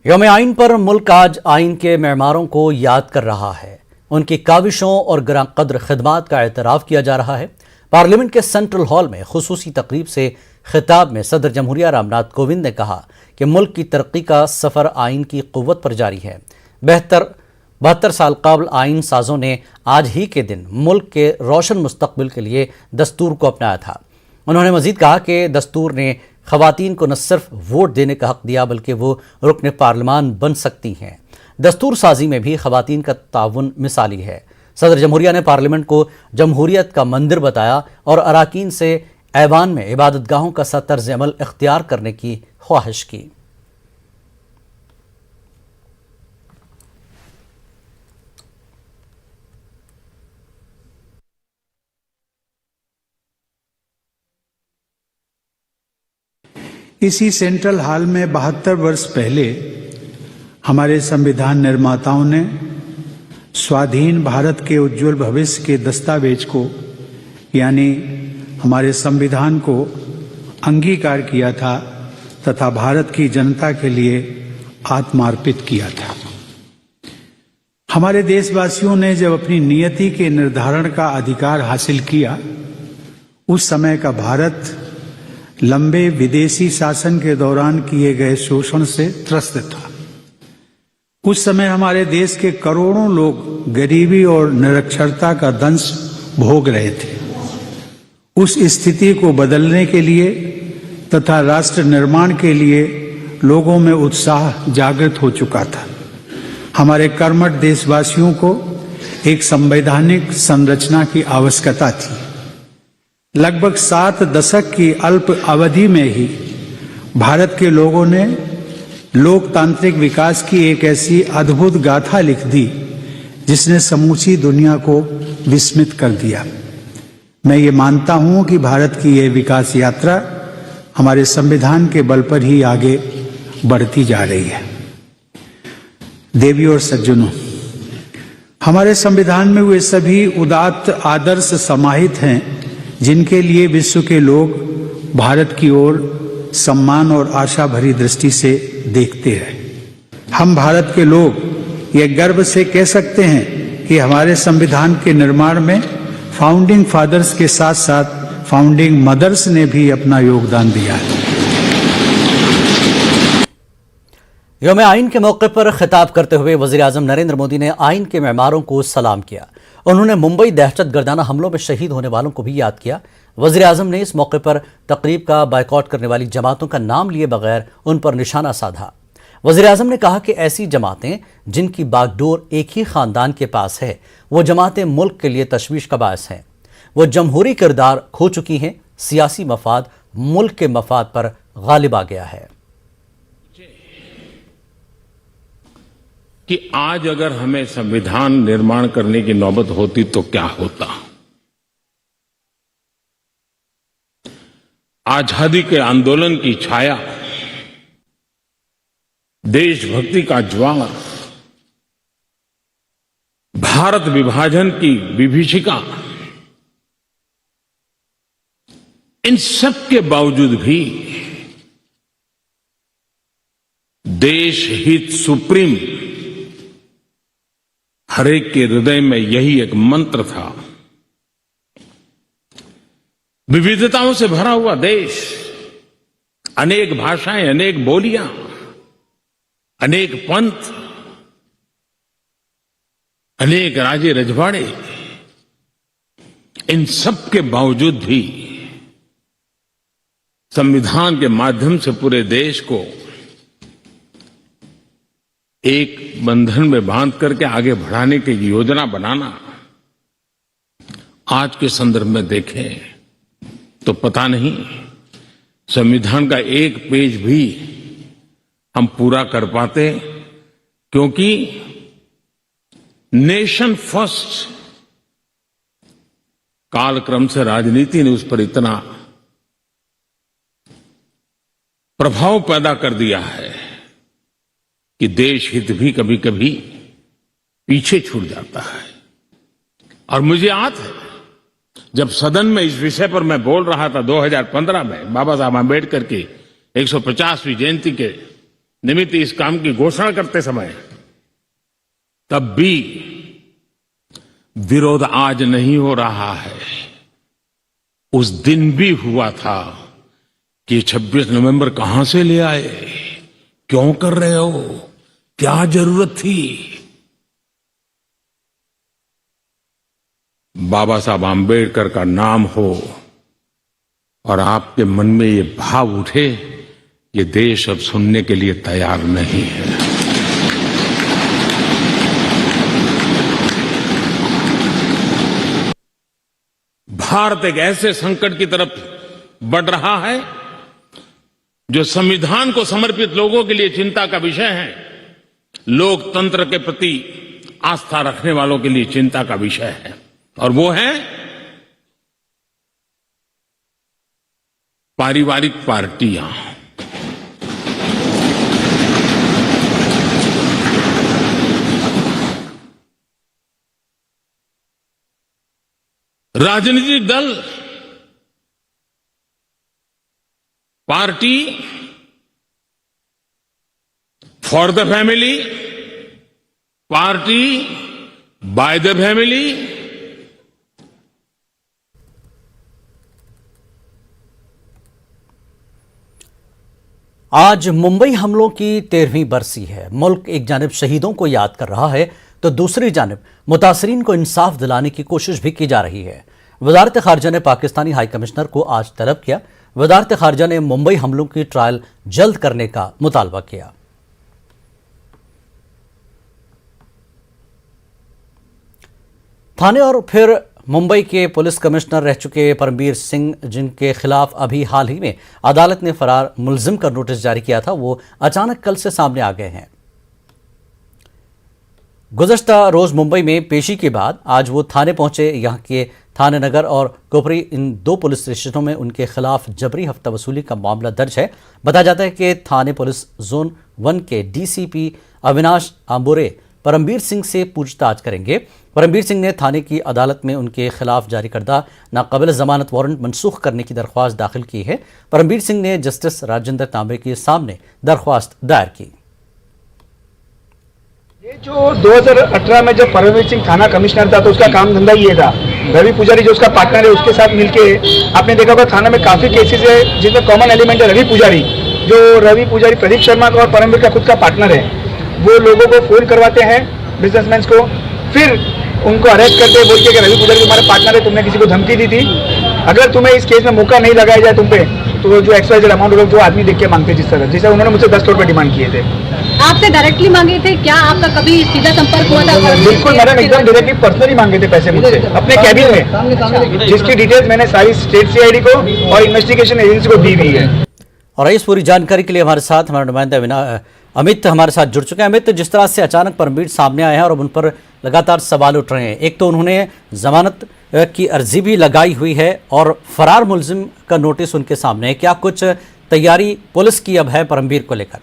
यौम आइन पर मुल्क आज आइन के मेमारों को याद कर रहा है। उनकी काविशों और ग्रां कद्र खिदमात का एतराफ़ किया जा रहा है। पार्लियामेंट के सेंट्रल हॉल में खुसूसी तकरीब से खिताब में सदर जमहूरिया रामनाथ कोविंद ने कहा कि मुल्क की तरक्की का सफ़र आइन की क़ुव्वत पर जारी है। 72 साल कबल आइन साजों ने आज ही के दिन मुल्क के रोशन मुस्तकबिल के लिए दस्तूर को अपनाया था। उन्होंने मजीद कहा कि दस्तूर ने ख़वातीन को न सिर्फ वोट देने का हक दिया बल्कि वो रुकन पार्लिमान बन सकती हैं। दस्तूर साजी में भी ख़वातीन का ताउन मिसाली है। सदर जमहूरिया ने पार्लियामेंट को जमहूरियत का मंदिर बताया और अराकीन से ऐवान में इबादत गाहों का सा तर्ज अमल इख्तियार करने की ख्वाहिश की। इसी सेंट्रल हॉल में 72 वर्ष पहले हमारे संविधान निर्माताओं ने स्वाधीन भारत के उज्जवल भविष्य के दस्तावेज को यानी हमारे संविधान को अंगीकार किया था तथा भारत की जनता के लिए आत्मार्पित किया था। हमारे देशवासियों ने जब अपनी नियति के निर्धारण का अधिकार हासिल किया, उस समय का भारत लंबे विदेशी शासन के दौरान किए गए शोषण से त्रस्त था। उस समय हमारे देश के करोड़ों लोग गरीबी और निरक्षरता का दंश भोग रहे थे। उस स्थिति को बदलने के लिए तथा राष्ट्र निर्माण के लिए लोगों में उत्साह जागृत हो चुका था। हमारे कर्मठ देशवासियों को एक संवैधानिक संरचना की आवश्यकता थी। लगभग 7 दशक की अल्प अवधि में ही भारत के लोगों ने लोकतांत्रिक विकास की एक ऐसी अद्भुत गाथा लिख दी जिसने समूची दुनिया को विस्मित कर दिया। मैं ये मानता हूं कि भारत की यह विकास यात्रा हमारे संविधान के बल पर ही आगे बढ़ती जा रही है। देवियों और सज्जनों, हमारे संविधान में वे सभी उदात्त आदर्श समाहित हैं जिनके लिए विश्व के लोग भारत की ओर सम्मान और आशा भरी दृष्टि से देखते हैं। हम भारत के लोग ये गर्व से कह सकते हैं कि हमारे संविधान के निर्माण में फाउंडिंग फादर्स के साथ साथ फाउंडिंग मदर्स ने भी अपना योगदान दिया है। यौम आइन के मौके पर खिताब करते हुए वज़ीर-ए-आज़म नरेंद्र मोदी ने आइन के मेमारों को सलाम किया। उन्होंने मुंबई दहशतगर्दाना हमलों में शहीद होने वालों को भी याद किया। वज़ीर-ए-आज़म ने इस मौके पर तकरीब का बायकॉट करने वाली जमातों का नाम लिए बगैर उन पर निशाना साधा। वज़ीर-ए-आज़म ने कहा कि ऐसी जमातें जिनकी बागडोर एक ही ख़ानदान के पास है, वो जमातें मुल्क के लिए तशवीश का बायस हैं। वो जमहूरी किरदार खो चुकी हैं। सियासी मफाद मुल्क के मफाद पर गालिब आ गया है। कि आज अगर हमें संविधान निर्माण करने की नौबत होती तो क्या होता। आजादी के आंदोलन की छाया, देशभक्ति का ज्वाला, भारत विभाजन की विभीषिका, इन सब के बावजूद भी देश हित सुप्रीम हर एक के हृदय में यही एक मंत्र था। विविधताओं से भरा हुआ देश, अनेक भाषाएं, अनेक बोलियां, अनेक पंथ, अनेक राजे रजवाड़े, इन सब के बावजूद भी संविधान के माध्यम से पूरे देश को एक बंधन में बांध करके आगे बढ़ाने की योजना बनाना, आज के संदर्भ में देखें तो पता नहीं संविधान का एक पेज भी हम पूरा कर पाते, क्योंकि नेशन फर्स्ट कालक्रम से राजनीति ने उस पर इतना प्रभाव पैदा कर दिया है कि देश हित भी कभी कभी पीछे छूट जाता है। और मुझे याद है जब सदन में इस विषय पर मैं बोल रहा था 2015 में बाबा साहब आंबेडकर की 150वीं जयंती के निमित्त इस काम की घोषणा करते समय तब भी विरोध आज नहीं हो रहा है। उस दिन भी हुआ था कि 26 नवंबर कहां से ले आए, क्यों कर रहे हो, क्या जरूरत थी। बाबा साहब आंबेडकर का नाम हो और आपके मन में ये भाव उठे, ये देश अब सुनने के लिए तैयार नहीं है। भारत एक ऐसे संकट की तरफ बढ़ रहा है जो संविधान को समर्पित लोगों के लिए चिंता का विषय है, लोकतंत्र के प्रति आस्था रखने वालों के लिए चिंता का विषय है, और वो है पारिवारिक पार्टियां। राजनीतिक दल, party for the family, party by the family. आज मुंबई हमलों की 13वीं बरसी है। मुल्क एक जानिब शहीदों को याद कर रहा है तो दूसरी जानिब मुतासरीन को इंसाफ दिलाने की कोशिश भी की जा रही है। वजारत खारजा ने पाकिस्तानी हाई कमिश्नर को आज तलब किया। वजारत खारजा ने मुंबई हमलों की ट्रायल जल्द करने का मुतालबा किया। थाने और फिर मुंबई के पुलिस कमिश्नर रह चुके परमबीर सिंह, जिनके खिलाफ अभी हाल ही में अदालत ने फरार मुलजिम का नोटिस जारी किया था, वो अचानक कल से सामने आ गए हैं। गुज़श्ता रोज मुंबई में पेशी के बाद आज वो थाने पहुंचे। यहां के थाने नगर और कोपरी, इन दो पुलिस स्टेशनों में उनके खिलाफ जबरी हफ्ता वसूली का मामला दर्ज है। बताया जाता है कि थाने पुलिस जोन 1 के डीसीपी अविनाश आंबोरे परमबीर सिंह से पूछताछ करेंगे। परमबीर सिंह ने थाने की अदालत में उनके खिलाफ जारी करदा नाकाबिल जमानत वारंट मनसूख करने की दरख्वास्त दाखिल की है। परमबीर सिंह ने जस्टिस राजेंद्र तांबे के सामने दरख्वास्त दायर की। ये जो 2018 में जब परमबीर सिंह थाना कमिश्नर था तो उसका काम धंधा ये था, रवि पुजारी जो उसका पार्टनर है उसके साथ मिलके, आपने देखा होगा थाना में काफी केसेस है जिसमें कॉमन एलिमेंट है रवि पुजारी, जो रवि पुजारी प्रदीप शर्मा का और परमबीर का खुद का पार्टनर है। वो लोगों को फोन करवाते हैं, बिजनेसमैन को, फिर उनको अरेस्ट करते हैं, बोलते कि रवि पुजारी तुम्हारा पार्टनर है, तुमने किसी को धमकी दी थी, अगर तुम्हें इस केस में मौका नहीं लगाया जाए तुम पे, तो जो XYZ अमाउंट होगा वो आदमी देख के मांगते, जिस तरह जैसे उन्होंने मुझसे 10 करोड़ रुपए डिमांड किए थे। आपसे डायरेक्टली मांगे थे क्या? आपका कभी सीधा संपर्क हुआ था? बिल्कुल मैडम, एकदम डायरेक्टली पर्सनली मांगे थे पैसे मुझसे अपने कैबिन में, जिसकी डिटेल्स मैंने सारी स्टेट CID को और इन्वेस्टिगेशन एजेंसी को दी हुई है। और इस पूरी जानकारी के लिए हमारे साथ हमारे नुमाइंदा अमित हमारे साथ जुड़ चुके हैं। अमित, जिस तरह से अचानक परमबीर सामने आए हैं और अब उन पर लगातार सवाल उठ रहे हैं, एक तो उन्होंने जमानत की अर्जी भी लगाई हुई है और फरार मुलजिम का नोटिस उनके सामने है, क्या कुछ तैयारी पुलिस की अब है परमबीर को लेकर?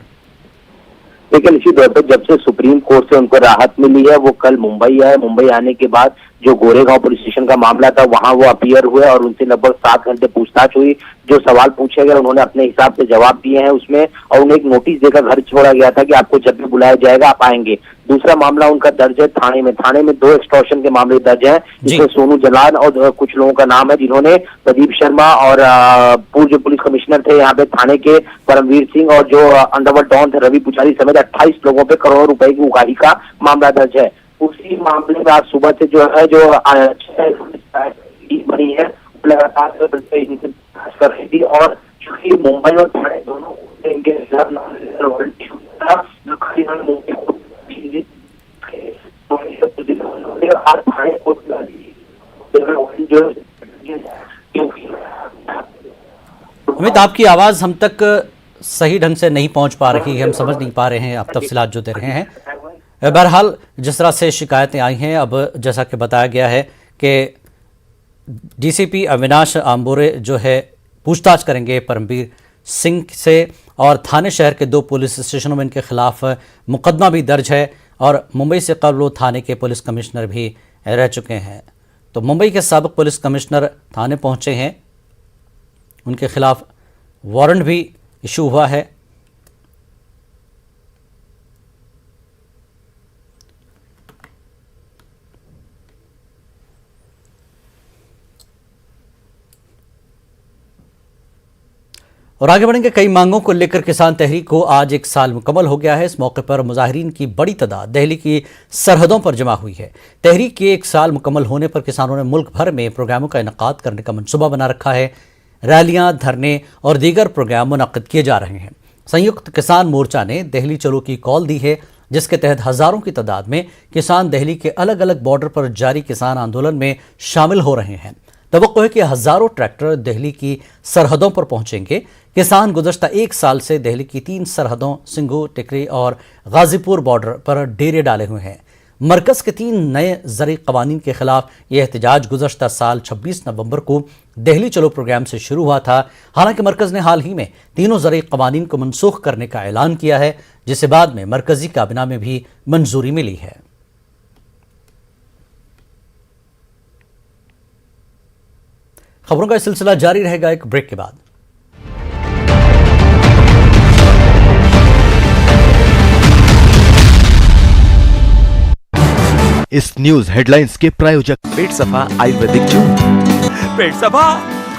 देखिए निश्चित तौर पर जब से सुप्रीम कोर्ट से उनको राहत मिली है, वो कल मुंबई आए। मुंबई आने के बाद जो गोरेगांव पुलिस स्टेशन का मामला था वहां वो अपीयर हुए और उनसे लगभग 7 घंटे पूछताछ हुई। जो सवाल पूछे गए उन्होंने अपने हिसाब से जवाब दिए हैं उसमें, और उन्हें एक नोटिस देकर घर छोड़ा गया था कि आपको जब भी बुलाया जाएगा आप आएंगे। दूसरा मामला उनका दर्ज है थाने में। थाने में 2 एक्सटॉर्शन के मामले दर्ज हैं, जिसमें सोनू जलाल और कुछ लोगों का नाम है जिन्होंने प्रदीप शर्मा और पूर्व जो पुलिस कमिश्नर थे यहाँ पे थाने के परमबीर सिंह और जो अंडरवर्ल्ड डॉन थे रवि पुजारी समेत 28 लोगों पे करोड़ों रुपए की उगाही का मामला दर्ज है। उसी मामले में आज सुबह से जो है जो बनी है लगातार कर रही थी, और चूंकि मुंबई और थाने दोनों इनके खिलाफ अमित, आपकी आवाज हम तक सही ढंग से नहीं पहुंच पा रही है, हम समझ नहीं पा रहे हैं आप तफसीलात जो दे रहे हैं। बहरहाल जिस तरह से शिकायतें आई हैं, अब जैसा कि बताया गया है कि डीसीपी अविनाश आंबोरे जो है पूछताछ करेंगे परमबीर सिंह से, और थाने शहर के 2 पुलिस स्टेशनों में इनके खिलाफ मुकदमा भी दर्ज है, और मुंबई से कबल वो थाने के पुलिस कमिश्नर भी रह चुके हैं। तो मुंबई के साबिक पुलिस कमिश्नर थाने पहुंचे हैं, उनके खिलाफ वारंट भी इशू हुआ है। और आगे बढ़ेंगे। कई मांगों को लेकर किसान तहरीक को आज 1 साल मुकम्मल हो गया है। इस मौके पर मुजाहिरीन की बड़ी तादाद दिल्ली की सरहदों पर जमा हुई है। तहरीक के 1 साल मुकम्मल होने पर किसानों ने मुल्क भर में प्रोग्रामों का इनेकाद करने का मनसूबा बना रखा है। रैलियां, धरने और दीगर प्रोग्राम मुनक्किद किए जा रहे हैं। संयुक्त किसान मोर्चा ने दिल्ली चलो की कॉल दी है, जिसके तहत हजारों की तादाद में किसान दिल्ली के अलग अलग बॉर्डर पर जारी किसान आंदोलन में शामिल हो रहे हैं। तवक्को है कि हजारों ट्रैक्टर दिल्ली की सरहदों पर पहुंचेंगे। किसान गुज़श्ता 1 साल से दिल्ली की 3 सरहदों सिंघू, टिकरी और गाजीपुर बॉर्डर पर डेरे डाले हुए हैं। मरकज़ के 3 नए ज़रई क़वानीन के खिलाफ यह एहतजाज गुज़श्ता साल 26 नवंबर को दिल्ली चलो प्रोग्राम से शुरू हुआ था। हालांकि मरकज़ ने हाल ही में तीनों ज़रई क़वानीन को मनसूख करने का ऐलान किया है, जिसे बाद में मरकज़ी काबिना में भी मंजूरी मिली है। खबरों का सिलसिला जारी रहेगा एक ब्रेक के बाद। इस न्यूज हेडलाइंस के प्रायोजक पेट सफा आयुर्वेदिक जूस। पेट सफा,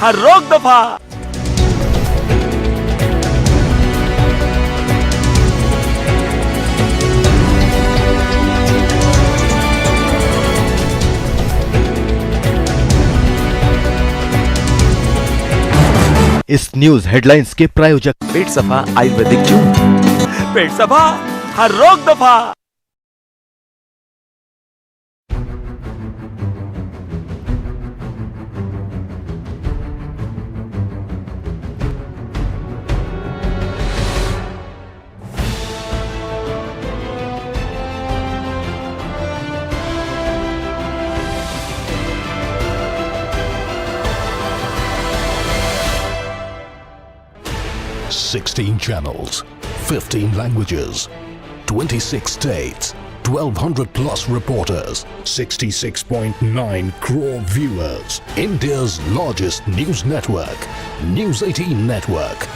हर रोग दफा। इस न्यूज हेडलाइंस के प्रायोजक पेट सफा आयुर्वेदिक जूस। पेट सफा, हर रोग दफा। Sixteen channels, 15 languages, 26 states, 1,200 plus reporters, 66.9 crore viewers. India's largest news network, News 18 Network.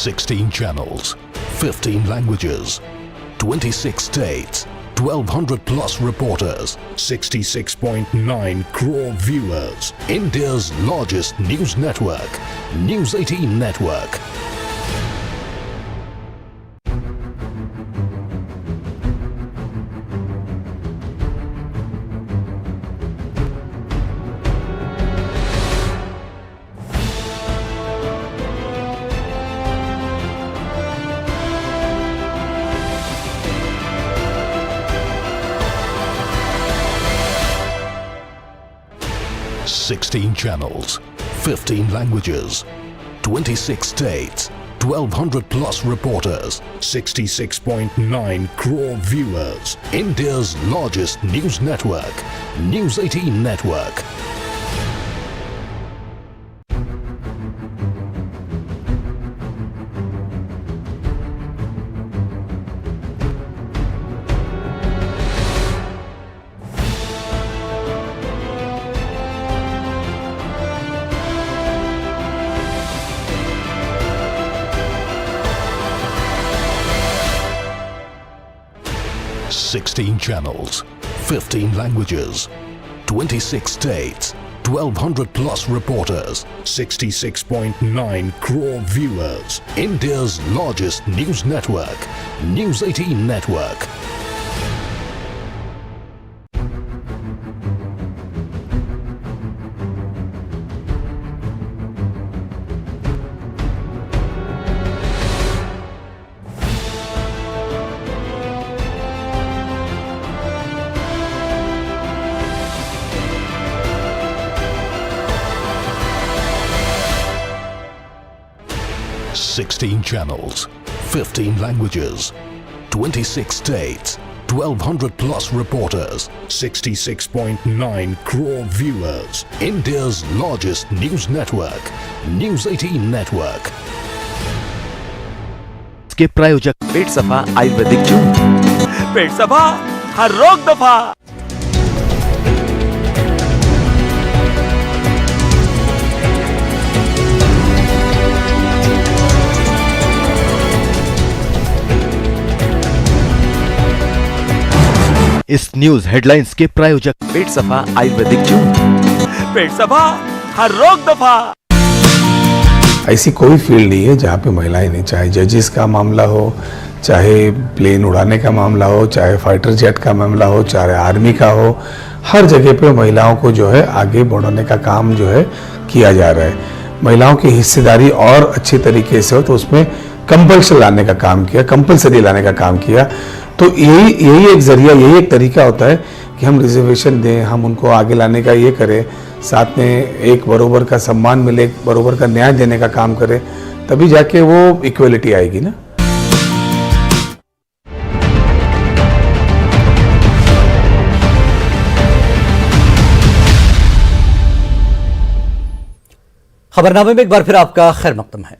Sixteen channels, 15 languages, 26 states, 1,200 plus reporters, 66.9 crore viewers. India's largest news network, News 18 Network. Sixteen channels, 15 languages, 26 states, 1,200 plus reporters, 66.9 crore viewers. India's largest news network, News 18 Network. Sixteen channels, 15 languages, 26 states, 1,200 plus reporters, 66.9 crore viewers. India's largest news network, News 18 Network. Sixteen channels, 15 languages, 26 states, 1,200 plus reporters, 66.9 crore viewers. India's largest news network, News 18 Network. के प्रायोजक पेट सफा Ayurvedic juice. पेट सफा हर रोग दफा। इस news headlines के प्रायोजक पेट सफा आयुर्वेदिक जून। पेट सफा हर रोग दफा। ऐसी कोई फील्ड नहीं है जहाँ पे महिलाएं नहीं, चाहे जजेस का मामला हो, चाहे प्लेन उड़ाने का मामला हो, चाहे फाइटर जेट का मामला हो, चाहे आर्मी का हो, हर जगह पे महिलाओं को जो है आगे बढ़ाने का काम जो है किया जा रहा है। महिलाओं की हिस्सेदारी और अच्छे तरीके से हो तो उसमें कंपल्सरी लाने का काम किया। तो यही एक जरिया, यही एक तरीका होता है कि हम रिजर्वेशन दें, हम उनको आगे लाने का ये करें, साथ में एक बरोबर का सम्मान मिले, एक बरोबर का न्याय देने का काम करें, तभी जाके वो इक्वलिटी आएगी ना। खबरनामे में एक बार फिर आपका खैर मकदम है।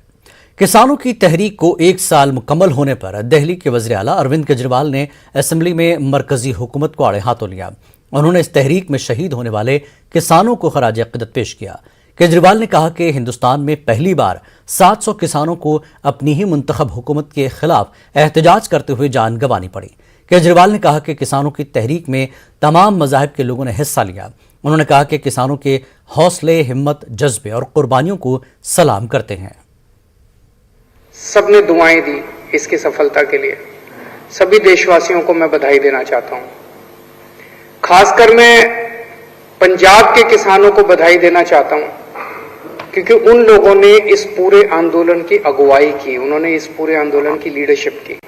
किसानों की तहरीक को 1 साल मुकम्मल होने पर दिल्ली के वज़ीर आला अरविंद केजरीवाल ने असेंबली में मरकजी हुकूमत को आड़े हाथों लिया। उन्होंने इस तहरीक में शहीद होने वाले किसानों को खराज अक़ीदत पेश किया। केजरीवाल ने कहा कि हिंदुस्तान में पहली बार 700 किसानों को अपनी ही मुंतखब हुकूमत के खिलाफ एहतजाज करते हुए जान गंवानी पड़ी। केजरीवाल ने कहा कि किसानों की तहरीक में तमाम मज़ाहिब के लोगों ने हिस्सा लिया। उन्होंने कहा कि किसानों के हौसले, हिम्मत, जज्बे और कुर्बानियों को सलाम करते हैं। सबने दुआएं दी इसकी सफलता के लिए। सभी देशवासियों को मैं बधाई देना चाहता हूं। खासकर मैं पंजाब के किसानों को बधाई देना चाहता हूं क्योंकि उन लोगों ने इस पूरे आंदोलन की अगुवाई की, उन्होंने इस पूरे आंदोलन की लीडरशिप की।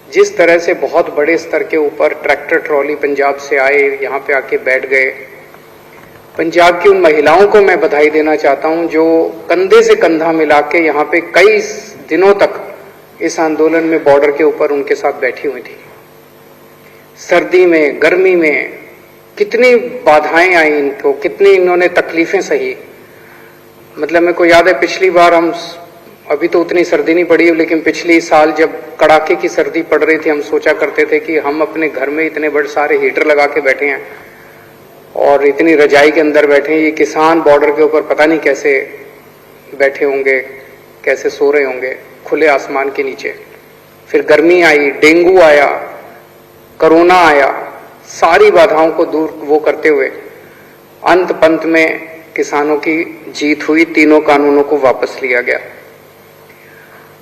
जिस तरह से बहुत बड़े स्तर के ऊपर ट्रैक्टर ट्रॉली पंजाब से आए, यहां पे आके बैठ गए। पंजाब की उन महिलाओं को मैं बधाई देना चाहता हूं जो कंधे से कंधा मिला के यहां पे कई दिनों तक इस आंदोलन में बॉर्डर के ऊपर उनके साथ बैठी हुई थी। सर्दी में, गर्मी में कितनी बाधाएं आई इनको, कितनी इन्होंने तकलीफें सही। मतलब मेरे को याद है पिछली बार हम, अभी तो उतनी सर्दी नहीं पड़ी, लेकिन पिछली साल जब कड़ाके की सर्दी पड़ रही थी, हम सोचा करते थे कि हम अपने घर में इतने बड़े सारे हीटर लगा के बैठे हैं और इतनी रजाई के अंदर बैठे हैं, ये किसान बॉर्डर के ऊपर पता नहीं कैसे बैठे होंगे, कैसे सो रहे होंगे खुले आसमान के नीचे। फिर गर्मी आई, डेंगू आया, कोरोना आया, सारी बाधाओं को दूर वो करते हुए अंत पंत में किसानों की जीत हुई, तीनों कानूनों को वापस लिया गया।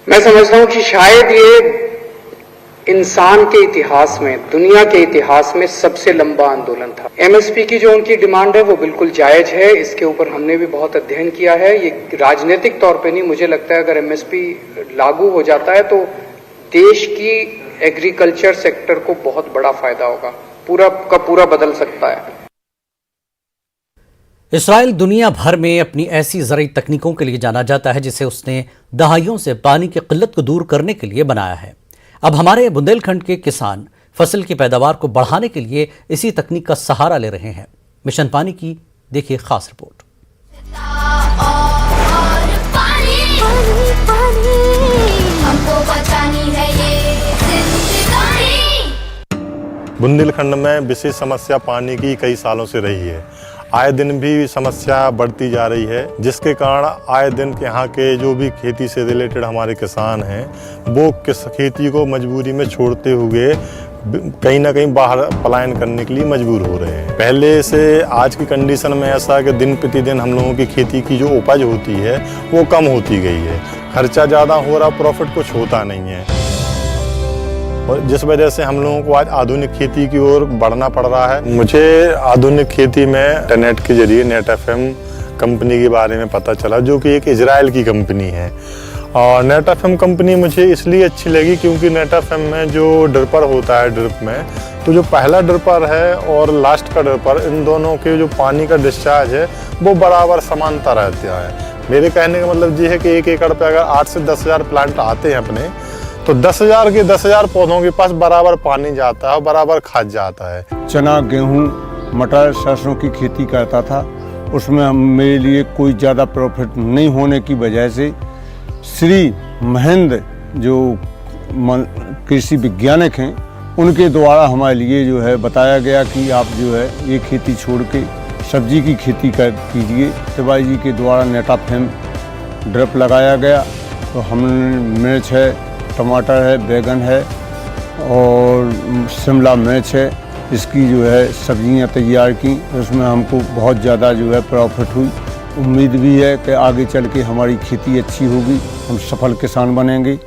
मैं समझता हूं कि शायद ये इंसान के इतिहास में, दुनिया के इतिहास में सबसे लंबा आंदोलन था। एमएसपी की जो उनकी डिमांड है वो बिल्कुल जायज है, इसके ऊपर हमने भी बहुत अध्ययन किया है। ये राजनीतिक तौर पे नहीं, मुझे लगता है अगर एमएसपी लागू हो जाता है तो देश की एग्रीकल्चर सेक्टर को बहुत बड़ा फायदा होगा, पूरा का पूरा बदल सकता है। इसराइल दुनिया भर में अपनी ऐसी ज़राई तकनीकों के लिए जाना जाता है जिसे उसने दहाइयों से पानी की किल्लत को दूर करने के लिए बनाया है। अब हमारे बुंदेलखंड के किसान फसल की पैदावार को बढ़ाने के लिए इसी तकनीक का सहारा ले रहे हैं। मिशन पानी की देखिए खास रिपोर्ट। बुंदेलखंड में विशेष समस्या पानी की कई सालों से रही है। आए दिन भी समस्या बढ़ती जा रही है, जिसके कारण आए दिन यहाँ के जो भी खेती से रिलेटेड हमारे किसान हैं वो किस खेती को मजबूरी में छोड़ते हुए कहीं ना कहीं बाहर पलायन करने के लिए मजबूर हो रहे हैं। पहले से आज की कंडीशन में ऐसा है कि दिन प्रतिदिन हम लोगों की खेती की जो उपज होती है वो कम होती गई है, खर्चा ज़्यादा हो रहा, प्रॉफिट कुछ होता नहीं है, और जिस वजह से हम लोगों को आज आधुनिक खेती की ओर बढ़ना पड़ रहा है। मुझे आधुनिक खेती में इंटरनेट के जरिए नेट एफएम कंपनी के बारे में पता चला, जो कि एक इजराइल की कंपनी है। और नेट एफएम कंपनी मुझे इसलिए अच्छी लगी क्योंकि नेट एफएम में जो ड्रिपर होता है ड्रिप में, तो जो पहला ड्रिपर है और लास्ट का ड्रिपर, इन दोनों के जो पानी का डिस्चार्ज है वो बराबर समानता रहता है। मेरे कहने का मतलब ये है कि 1 एकड़ पे अगर 8 से 10 हज़ार प्लांट आते हैं अपने, तो 10,000 के 10,000 पौधों के पास बराबर पानी जाता है और बराबर खाद जाता है। चना, गेहूं, मटर, सरसों की खेती करता था, उसमें मेरे लिए कोई ज़्यादा प्रॉफिट नहीं होने की वजह से श्री महेंद्र जो कृषि वैज्ञानिक हैं, उनके द्वारा हमारे लिए जो है बताया गया कि आप जो है ये खेती छोड़ के सब्जी की खेती कीजिए। शिवाजी जी के द्वारा नेटाफेम ड्रिप लगाया गया, तो हमने मिर्च है, टमाटर है, बैगन है और शिमला मिर्च है, इसकी जो है सब्जियां तैयार की। उसमें हमको बहुत ज़्यादा जो है प्रॉफिट हुई। उम्मीद भी है कि आगे चल के हमारी खेती अच्छी होगी, हम सफल किसान बनेंगे।